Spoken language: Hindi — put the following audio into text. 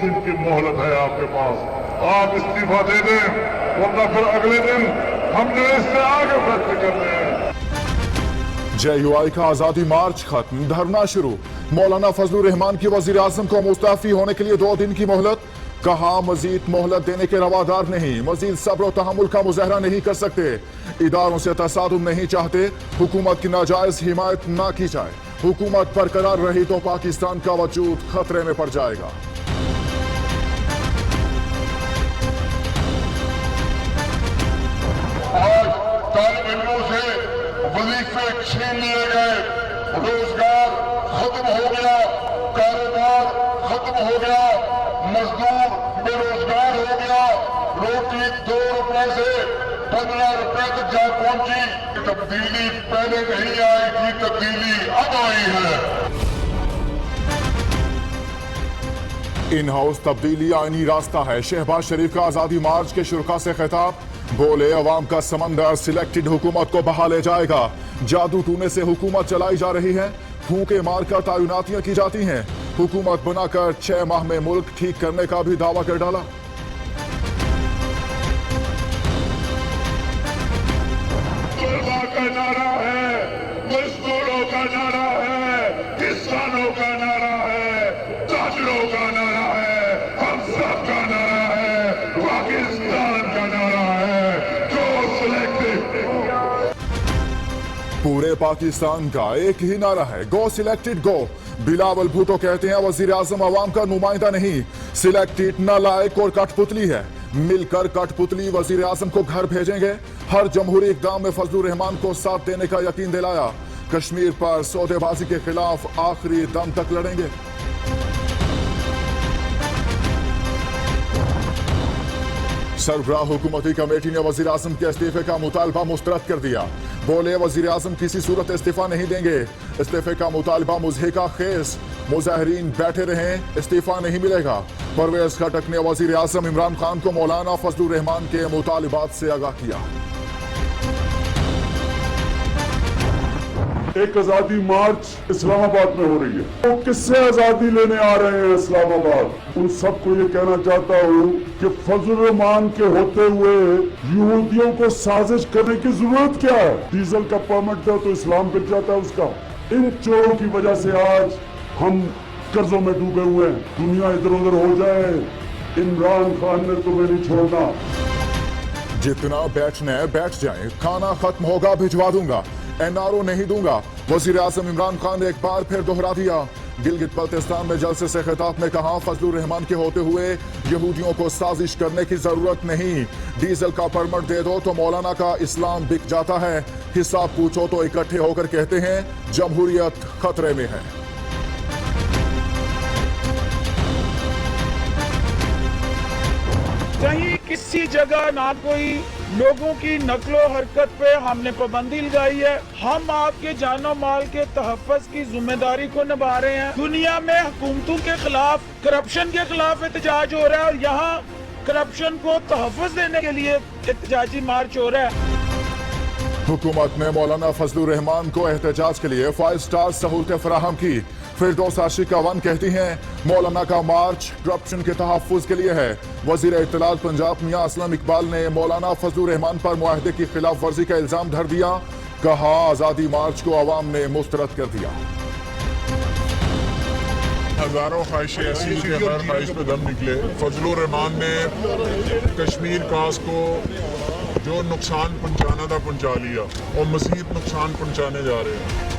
दिन की मोहलत है आपके पास। आप इस्तीफा दे दें, वरना फिर अगले दिन हमने इससे आगे फैसले करने हैं। JUI का आजादी मार्च खत्म, धरना शुरू। मौलाना फजलुर रहमान की वजीर आजम को मुस्तफी होने के लिए 2 दिन की मोहलत। कहा मजीद मोहलत देने के रवादार नहीं, मजीद सब्र और तहम्मुल का मुजाहरा नहीं कर सकते। इदारों से तसादुम नहीं चाहते, हुकूमत की नाजायज हिमायत ना की जाए। हुकूमत बरकरार रही तो पाकिस्तान का वजूद खतरे में पड़ जाएगा। आज तालिब इल्मों से वजीफे छीन लिए गए, रोजगार खत्म हो गया, कारोबार खत्म हो गया, मजदूर बेरोजगार हो गया, रोटी 2 रुपए से 15 रुपए तक जा पहुंची। तब्दीली पहले नहीं आई थी, तब्दीली अब आई है। इन हाउस तब्दीली आईनी रास्ता है। शहबाज शरीफ का आजादी मार्च के शुरका से खिताब, बोले अवाम का समंदर सिलेक्टेड हुकूमत को बहा ले जाएगा। जादू टूने से हुकूमत चलाई जा रही है, फूंके मारकर तैनातियां की जाती हैं। हुकूमत बनाकर 6 माह में मुल्क ठीक करने का भी दावा कर डाला। का नारा है, मजदूरों का नारा है, किसानों का नारा है, ताजरों का नारा है, हम सब का नारा है, पाकिस्तान का नारा है, जो सिलेक्टेड। पूरे पाकिस्तान का एक ही नारा है, गो सिलेक्टेड गो। बिलावल भुट्टो कहते हैं वजीर आजम अवाम का नुमाइंदा नहीं, सिलेक्टेड नालायक और कठपुतली है। मिलकर कठपुतली वजीर आजम को घर भेजेंगे। हर जमहूरी इक़दाम में फजलुर रहमान को साथ देने का यकीन दिलाया। कश्मीर पर सौदेबाजी के खिलाफ आखिरी दम तक लड़ेंगे। सरबराह हुकूमती कमेटी ने वजीर आजम के इस्तीफे का मुतालबा मुस्तरद कर दिया। बोले वजीर आजम किसी सूरत इस्तीफा नहीं देंगे। इस्तीफे का मुतालबा मुज़हिका खेस, मुजाहिरीन बैठे रहें, इस्तीफा नहीं मिलेगा। परवेज खटक ने वजीर आजम इमरान खान को मौलाना फजलुर रहमान के मुतालिबात से आगाह किया। एक आजादी मार्च इस्लामाबाद में हो रही है, वो किससे आजादी लेने आ रहे हैं इस्लामाबाद? उन सबको ये कहना चाहता हूँ कि फजलुर रहमान के होते हुए यहूदियों को साजिश करने की जरूरत क्या है? डीजल का परमिट दो तो इस्लाम बिक जाता है उसका। इन चोरों की वजह से आज हम कर्जों में डूबे हुए हैं। दुनिया इधर उधर हो जाए, इमरान खान ने तुम्हें नहीं छोड़ना। जितना बैठना है बैठ जाए, खाना खत्म होगा भिजवा दूंगा, NRO नहीं दूंगा। वजीर आजम इमरान खान ने एक बार फिर दोहरा दिया। गिलगित बल्तिस्तान में जलसे से खिताब में कहा फजलुर रहमान के होते हुए यहूदियों को साजिश करने की जरूरत नहीं। डीजल का परमिट दे दो तो मौलाना का इस्लाम बिक जाता है। हिसाब पूछो तो इकट्ठे होकर कहते हैं जमहूरियत खतरे में है। कहीं किसी जगह ना कोई लोगों की नकलो हरकत पे हमने पाबंदी लगाई है। हम आपके जानो माल के तहफ़्फ़ुज़ की जिम्मेदारी को निभा रहे हैं। दुनिया में हुकूमतों के खिलाफ, करप्शन के खिलाफ एहतजाज हो रहा है और यहाँ करप्शन को तहफ़्फ़ुज़ देने के लिए एहतजाजी मार्च हो रहा है। हुकूमत ने मौलाना फजलुर रहमान को एहतजाज के लिए 5 स्टार सहूलतें फराहम की। फिरदौस आशिक अवान कहती हैं मौलाना का मार्च करप्शन के तहफ़्फ़ुज़ के लिए है। वज़ीर इत्तलात पंजाब मियां असलम इकबाल ने मौलाना फजलुर रहमान पर मुआहदे की खिलाफ वर्जी का इल्जाम धर दिया। कहा आज़ादी मार्च को अवाम ने मुस्तरद कर दिया। हजारों ख्वाहिशें ऐसी कि हर ख्वाहिश पे दम निकले। फजलुर रहमान ने कश्मीर कास को जो नुकसान पहुंचाना था पहुंचा लिया और मज़ीद नुकसान पहुंचाने जा रहे हैं।